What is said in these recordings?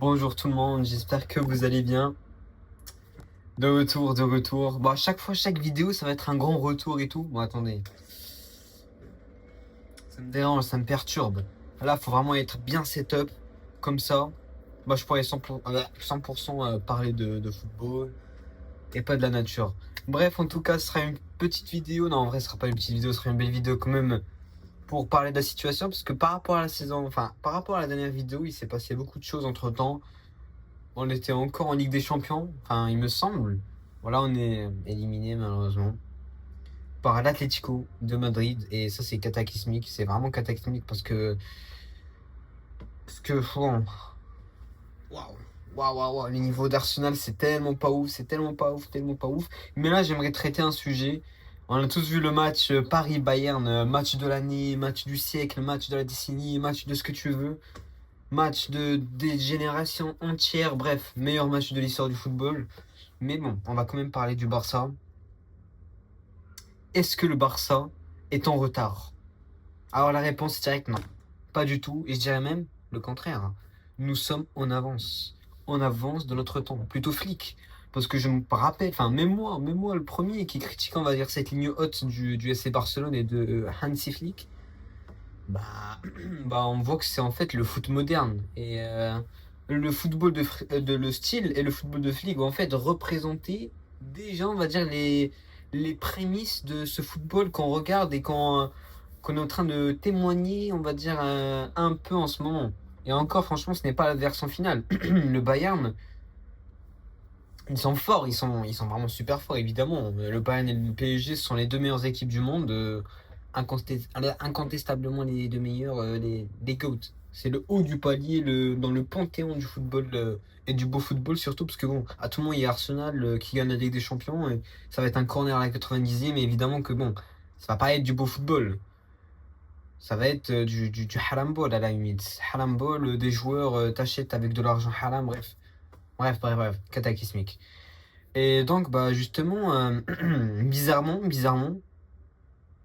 Bonjour tout le monde, j'espère que vous allez bien. De retour, de retour. Bon, à chaque fois, chaque vidéo, ça va être un grand retour et tout. Bon, attendez. Ça me dérange, ça me perturbe. Là, faut vraiment être bien setup. Comme ça, bah, je pourrais 100% parler de football et pas de la nature. Bref, en tout cas, ce sera une petite vidéo. Non, en vrai, ce sera pas une petite vidéo, ce sera une belle vidéo quand même pour parler de la situation. Parce que par rapport à la saison, enfin, par rapport à la dernière vidéo, il s'est passé beaucoup de choses entre temps. On était encore en Ligue des Champions, enfin, il me semble. Voilà, on est éliminé malheureusement par l'Atlético de Madrid. Et ça, c'est cataclysmique. C'est vraiment cataclysmique parce que bon, waouh, waouh, waouh, waouh, le niveau d'Arsenal, c'est tellement pas ouf, c'est tellement pas ouf, tellement pas ouf. Mais là, j'aimerais traiter un sujet. On a tous vu le match Paris-Bayern, match de l'année, match du siècle, match de la décennie, match de ce que tu veux. Match des générations entières, bref, meilleur match de l'histoire du football. Mais bon, on va quand même parler du Barça. Est-ce que le Barça est en retard? Alors la réponse est directe, non. Pas du tout, et je dirais même le contraire. Nous sommes en avance. En avance de notre temps. Plutôt flic. Parce que je me rappelle, enfin même moi le premier qui critique, on va dire, cette ligne haute du FC Barcelone et de Hansi Flick, bah, bah on voit que c'est en fait le foot moderne. Et le football le style et le football de Flick vont en fait représenter déjà, on va dire, les prémices de ce football qu'on regarde et qu'on est en train de témoigner, on va dire, un peu en ce moment. Et encore, franchement, ce n'est pas la version finale. Le Bayern, ils sont forts, ils sont vraiment super forts, évidemment. Le Bayern et le PSG sont les deux meilleures équipes du monde, incontestablement les deux meilleurs, les GOAT. C'est le haut du palier, dans le panthéon du football et du beau football, surtout parce que bon, à tout moment, il y a Arsenal qui gagne la Ligue des Champions, et ça va être un corner à la 90e, mais évidemment que bon, ça va pas être du beau football. Ça va être du haram ball à la limite. Haram ball, des joueurs, t'achètes avec de l'argent haram, bref. Bref, bref, bref, cataclysmique. Et donc, bah, justement, bizarrement,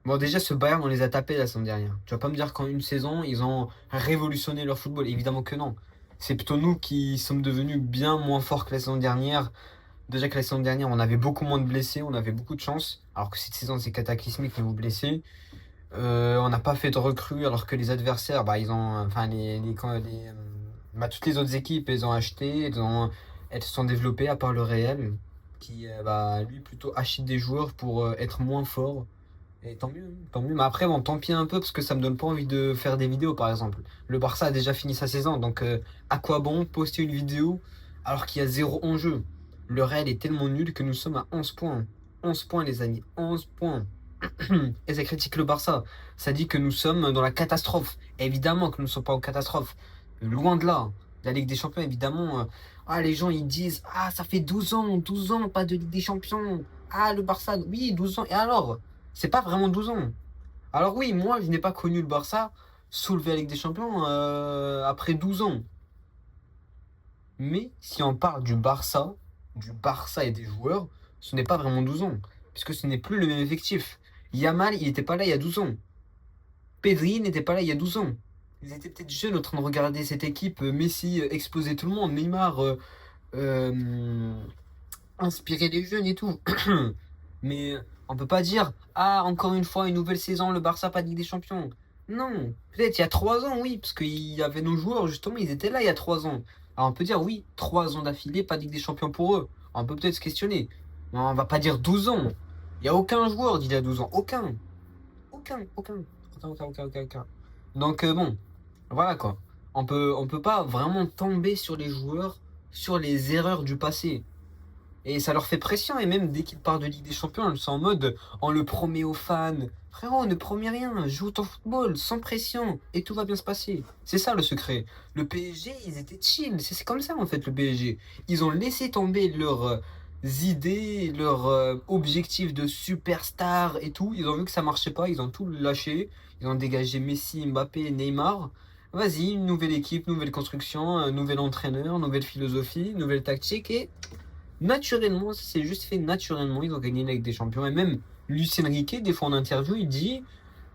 bon, déjà, ce Bayern, on les a tapés la saison dernière. Tu vas pas me dire qu'en une saison, ils ont révolutionné leur football. Évidemment que non. C'est plutôt nous qui sommes devenus bien moins forts que la saison dernière. Déjà que la saison dernière, on avait beaucoup moins de blessés, on avait beaucoup de chance. Alors que cette saison, c'est cataclysmique niveau blessés. On n'a pas fait de recrues alors que les adversaires, bah, ils ont, enfin, bah, toutes les autres équipes, elles ont acheté, elles se sont développées à part le Real, qui, bah, lui, plutôt achète des joueurs pour être moins fort. Et tant mieux, hein, tant mieux. Mais après, bon, tant pis un peu parce que ça me donne pas envie de faire des vidéos, par exemple. Le Barça a déjà fini sa saison, donc à quoi bon poster une vidéo alors qu'il y a zéro enjeu? Le Real est tellement nul que nous sommes à 11 points. 11 points, les amis, 11 points. Et ça critique le Barça. Ça dit que nous sommes dans la catastrophe. Évidemment que nous ne sommes pas en catastrophe. Loin de là. La Ligue des Champions, évidemment. Les gens, ils disent, ça fait 12 ans, pas de Ligue des Champions. Ah, le Barça, oui, 12 ans. Et alors? C'est pas vraiment 12 ans. Alors oui, moi, je n'ai pas connu le Barça soulever la Ligue des Champions après 12 ans. Mais si on parle du Barça et des joueurs, ce n'est pas vraiment 12 ans. Puisque ce n'est plus le même effectif. Yamal, il n'était pas là il y a 12 ans. Pedri n'était pas là il y a 12 ans. Ils étaient peut-être jeunes en train de regarder cette équipe. Messi exploser tout le monde. Neymar euh, inspirer les jeunes et tout. Mais on peut pas dire, encore une fois, une nouvelle saison, le Barça pas de Ligue des Champions. Non, peut-être il y a 3 ans, oui, parce qu'il y avait nos joueurs, justement, ils étaient là il y a 3 ans. Alors on peut dire, oui, 3 ans d'affilée, pas de Ligue des Champions pour eux. On peut peut-être se questionner. Mais on va pas dire 12 ans. Il n'y a aucun joueur d'il y a 12 ans. Aucun. Aucun, aucun. Aucun. Donc bon, voilà quoi. On peut pas vraiment tomber sur les joueurs, sur les erreurs du passé. Et ça leur fait pression. Et même dès qu'ils partent de Ligue des Champions, ils sont en mode, on le promet aux fans. Frérot, ne promets rien, joue ton football, sans pression, et tout va bien se passer. C'est ça le secret. Le PSG, ils étaient chill. C'est comme ça en fait le PSG. Ils ont laissé tomber leurs idées, leurs objectifs de superstar et tout. Ils ont vu que ça marchait pas, ils ont tout lâché. Ils ont dégagé Messi, Mbappé, Neymar. Vas-y, une nouvelle équipe, nouvelle construction, un nouvel entraîneur, nouvelle philosophie, nouvelle tactique et naturellement, ça s'est juste fait naturellement. Ils ont gagné la Ligue des Champions. Et même Lucien Riquet, des fois en interview, il dit,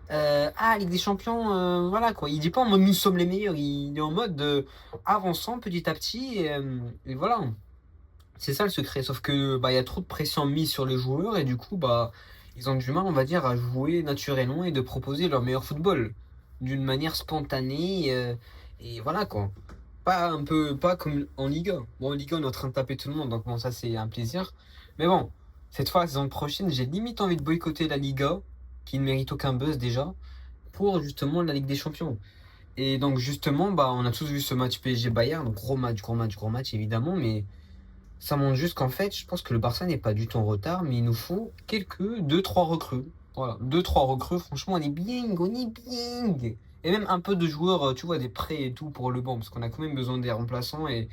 Ligue des Champions, voilà quoi. Il dit pas en mode nous sommes les meilleurs, il est en mode avançant petit à petit et voilà. C'est ça le secret. Sauf que bah il y a trop de pression mise sur les joueurs et du coup bah ils ont du mal, on va dire, à jouer naturellement et de proposer leur meilleur football d'une manière spontanée et voilà quoi. Pas comme en Liga. Bon, en Liga, on est en train de taper tout le monde, donc bon, ça c'est un plaisir. Mais bon, cette fois, la saison prochaine, j'ai limite envie de boycotter la Liga, qui ne mérite aucun buzz déjà, pour justement la Ligue des Champions. Et donc justement, bah, on a tous vu ce match PSG-Bayern, donc gros match, gros match, gros match évidemment, mais ça montre juste qu'en fait, je pense que le Barça n'est pas du tout en retard, mais il nous faut deux, trois recrues. Voilà, deux, trois recrues, franchement, on est bien, on est bien. Et même un peu de joueurs, tu vois, des prêts et tout pour le banc, parce qu'on a quand même besoin des remplaçants et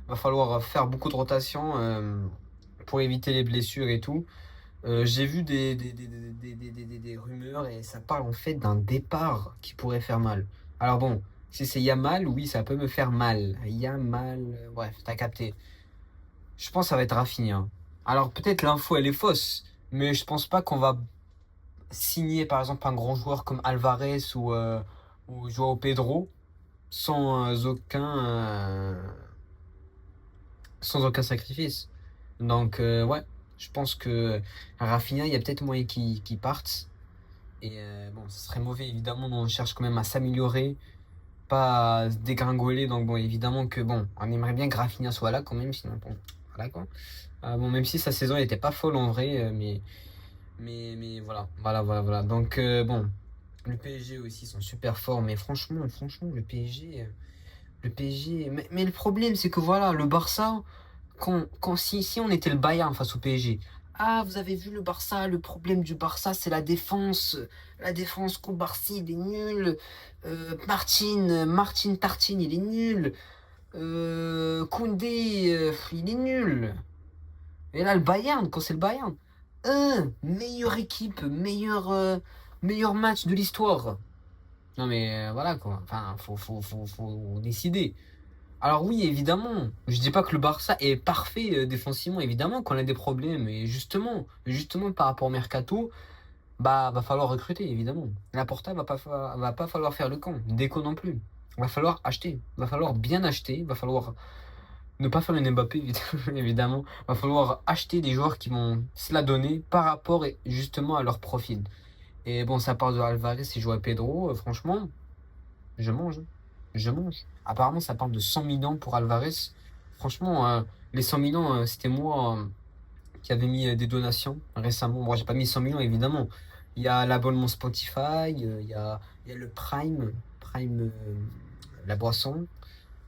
va falloir faire beaucoup de rotation pour éviter les blessures et tout. J'ai vu des rumeurs et ça parle en fait d'un départ qui pourrait faire mal. Alors bon, si c'est Yamal, oui, ça peut me faire mal. Yamal, bref, t'as capté. Je pense que ça va être Rafinha. Alors peut-être l'info elle est fausse, mais je pense pas qu'on va signer par exemple un grand joueur comme Alvarez ou Joao Pedro sans sans aucun sacrifice. Donc ouais, je pense que Rafinha, il y a peut-être moyen qu'il parte. Et bon, ce serait mauvais évidemment, on cherche quand même à s'améliorer, pas à se dégringoler. Donc bon, évidemment que bon, on aimerait bien que Rafinha soit là quand même, sinon bon, voilà quoi. Bon, même si sa saison n'était pas folle en vrai, mais voilà, voilà. Donc, bon, le PSG aussi sont super forts, mais franchement, le PSG, mais le problème, c'est que voilà, le Barça, si on était le Bayern face au PSG, ah, vous avez vu le Barça, le problème du Barça, c'est la défense contre Barcy, il est nul, Martin Tartine, il est nul, Koundé, il est nul. Et là, le Bayern, quand c'est le Bayern, meilleure équipe, meilleur match de l'histoire. Non mais voilà quoi, enfin, faut décider. Alors oui, évidemment, je dis pas que le Barça est parfait défensivement, évidemment qu'on a des problèmes, et justement par rapport au Mercato, bah va falloir recruter, évidemment. Laporta va pas falloir faire le camp, Deco non plus. Va falloir acheter, va falloir bien acheter, va falloir ne pas faire une Mbappé, évidemment. Va falloir acheter des joueurs qui vont se la donner par rapport justement à leur profil. Et bon, ça part de Alvarez et Joao Pedro. Franchement, je mange. Je mange. Apparemment, ça parle de 100 millions pour Alvarez. Franchement, les 100 millions, c'était moi qui avait mis des donations récemment. Moi, j'ai pas mis 100 millions, évidemment. Il y a l'abonnement Spotify, il y a le Prime, la boisson.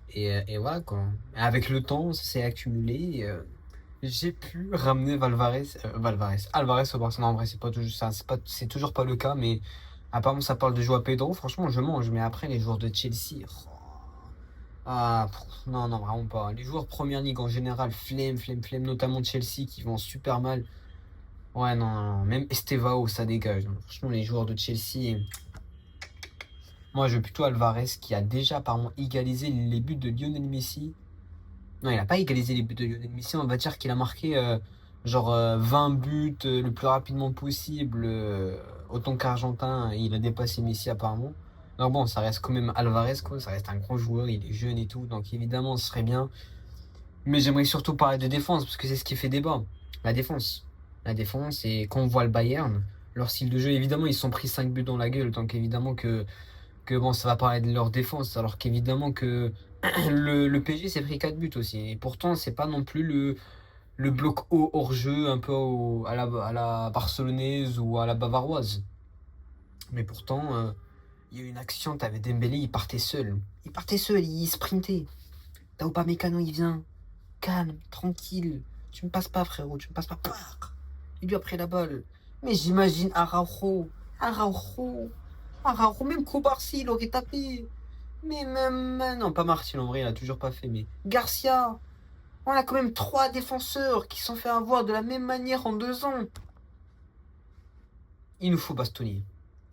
Et voilà quoi. Avec le temps, ça s'est accumulé. J'ai pu ramener Alvarez au Barcelone. En vrai, c'est pas toujours ça, c'est toujours pas le cas, mais apparemment ça parle de jouer à Pedro. Franchement, je mange. Mais après, les joueurs de Chelsea, non, non, vraiment pas. Les joueurs Première Ligue en général, flemme, notamment Chelsea qui vont super mal. Ouais, non, non, non. Même Estevao, ça dégage. Franchement, les joueurs de Chelsea. Moi, je veux plutôt Alvarez qui a déjà apparemment égalisé les buts de Lionel Messi. Non, il n'a pas égalisé les buts de Lionel Messi. On va dire qu'il a marqué 20 buts le plus rapidement possible, autant qu'Argentin. Il a dépassé Messi apparemment. Donc bon, ça reste quand même Alvarez, quoi. Ça reste un grand joueur, il est jeune et tout. Donc évidemment, ce serait bien. Mais j'aimerais surtout parler de défense, parce que c'est ce qui fait débat. La défense. La défense, et quand on voit le Bayern, leur style de jeu, évidemment, ils se sont pris 5 buts dans la gueule. Donc évidemment que bon, ça va parler de leur défense, alors qu'évidemment que le PSG s'est pris 4 buts aussi. Et pourtant, c'est pas non plus le bloc haut hors jeu, un peu à la barcelonaise ou à la bavaroise. Mais pourtant, il y a eu une action, t'avais Dembélé, il partait seul. Il partait seul, il sprintait. T'as Upamecano, il vient. Calme, tranquille. Tu me passes pas, frérot, tu me passes pas. Pah. Il lui a pris la balle. Mais j'imagine Araujo, même Kobarsi, il aurait tapé. Mais même, non, pas Martin en vrai, il a toujours pas fait. Mais Garcia, on a quand même trois défenseurs qui se sont fait avoir de la même manière en 2 ans. Il nous faut Bastoni.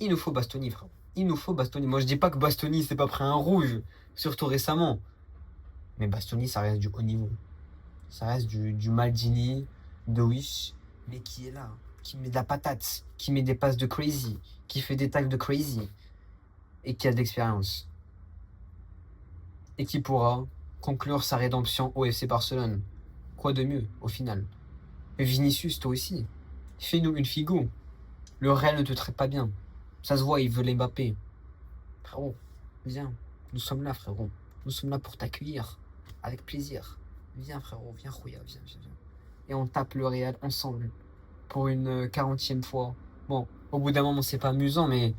Il nous faut Bastoni, frère. Il nous faut Bastoni. Moi, je dis pas que Bastoni s'est pas pris un rouge, surtout récemment. Mais Bastoni, ça reste du haut niveau. Ça reste du Maldini, de Wish, mais qui est là. qui met de la patate, qui met des passes de crazy, qui fait des tacles de crazy, et qui a de l'expérience. Et qui pourra conclure sa rédemption au FC Barcelone. Quoi de mieux, au final? Et Vinicius, toi aussi. Fais-nous une figo. Le Real ne te traite pas bien. Ça se voit, il veut les Mbappé. Frérot, viens. Nous sommes là, frérot. Nous sommes là pour t'accueillir. Avec plaisir. Viens, frérot. Viens, Rouya. Viens. Et on tape le Real ensemble. Pour une 40e fois. Bon, au bout d'un moment, c'est pas amusant, mais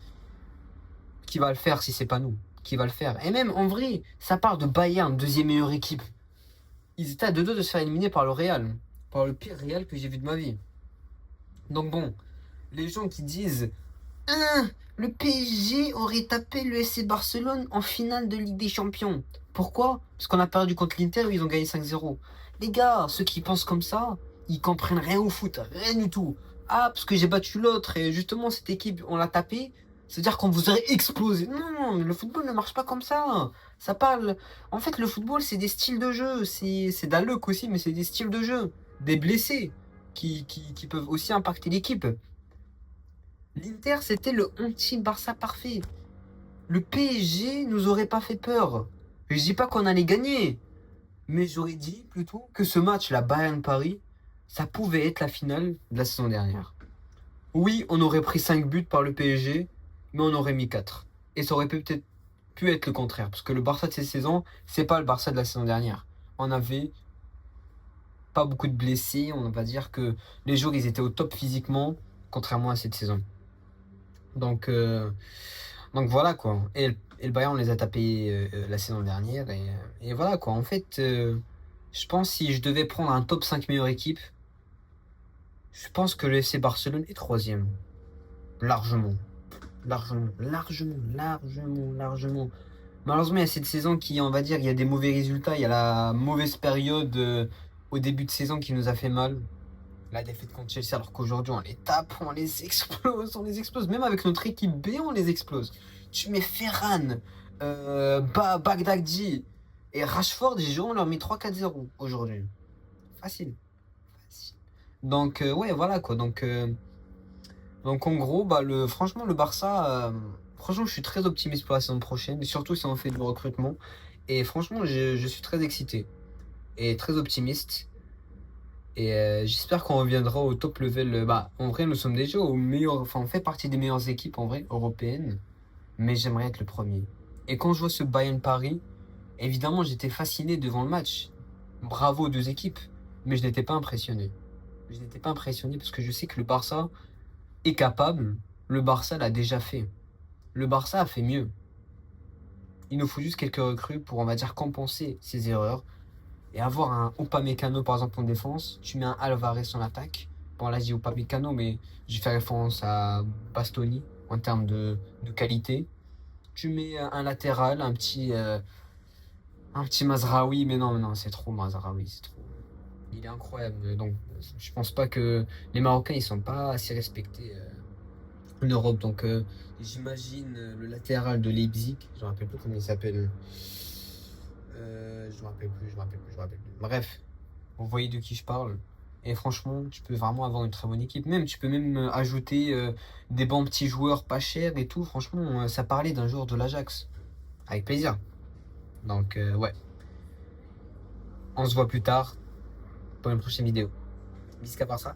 qui va le faire si c'est pas nous? Qui va le faire? Et même, en vrai, ça part de Bayern, deuxième meilleure équipe. Ils étaient à 2-2 de se faire éliminer par le Real. Par le pire Real que j'ai vu de ma vie. Donc bon, les gens qui disent le PSG aurait tapé le FC Barcelone en finale de Ligue des Champions. Pourquoi? Parce qu'on a perdu contre l'Inter où ils ont gagné 5-0. Les gars, ceux qui pensent comme ça, ils comprennent rien au foot, rien du tout. Ah, parce que j'ai battu l'autre et justement cette équipe, on l'a tapé. C'est-à-dire qu'on vous aurait explosé. Non, le football ne marche pas comme ça. Ça parle. En fait, le football, c'est des styles de jeu. C'est de la luck aussi, mais c'est des styles de jeu. Des blessés qui peuvent aussi impacter l'équipe. L'Inter, c'était le anti-Barça parfait. Le PSG nous aurait pas fait peur. Je dis pas qu'on allait gagner, mais j'aurais dit plutôt que ce match, la Bayern-Paris, ça pouvait être la finale de la saison dernière. Oui, on aurait pris 5 buts par le PSG, mais on aurait mis 4. Et ça aurait peut-être pu être le contraire, parce que le Barça de cette saison, c'est pas le Barça de la saison dernière. On avait pas beaucoup de blessés, on va dire que les joueurs, ils étaient au top physiquement, contrairement à cette saison. Donc voilà quoi. Et le Bayern, on les a tapés la saison dernière. Et voilà quoi. En fait, je pense si je devais prendre un top 5 meilleure équipe, je pense que le FC Barcelone est troisième. Largement. Largement. Malheureusement, il y a cette saison qui, on va dire, il y a des mauvais résultats. Il y a la mauvaise période au début de saison qui nous a fait mal. La défaite contre Chelsea, alors qu'aujourd'hui on les tape, on les explose. Même avec notre équipe B, on les explose. Tu mets Ferran, Bagdadi et Rashford, j'ai joué, on leur met 3-4-0 aujourd'hui. Facile. Donc, ouais, voilà quoi. Donc en gros, bah, franchement, le Barça, franchement, je suis très optimiste pour la saison prochaine, et surtout si on fait du recrutement. Et franchement, je suis très excité et très optimiste. Et j'espère qu'on reviendra au top level. Bah, en vrai, nous sommes déjà au meilleur. Enfin, on fait partie des meilleures équipes en vrai européennes. Mais j'aimerais être le premier. Et quand je vois ce Bayern Paris, évidemment, j'étais fasciné devant le match. Bravo aux deux équipes. Mais je n'étais pas impressionné. Je n'étais pas impressionné parce que je sais que le Barça est capable. Le Barça l'a déjà fait. Le Barça a fait mieux. Il nous faut juste quelques recrues pour, on va dire, compenser ses erreurs. Et avoir un Upamecano par exemple en défense, tu mets un Alvarez en attaque. Bon là je dis Upamecano, mais je fais référence à Bastoni en termes de qualité. Tu mets un latéral, un petit Mazraoui, mais non, c'est trop Mazraoui, c'est trop. Il est incroyable. Donc je pense pas que les Marocains ils sont pas assez respectés en Europe. Donc j'imagine le latéral de Leipzig, je me rappelle plus comment il s'appelle. Je me rappelle plus. Bref, vous voyez de qui je parle. Et franchement, tu peux vraiment avoir une très bonne équipe. Même, tu peux même ajouter des bons petits joueurs pas chers et tout. Franchement, ça parlait d'un joueur de l'Ajax. Avec plaisir. Donc, ouais. On se voit plus tard pour une prochaine vidéo. Bisous, à part ça.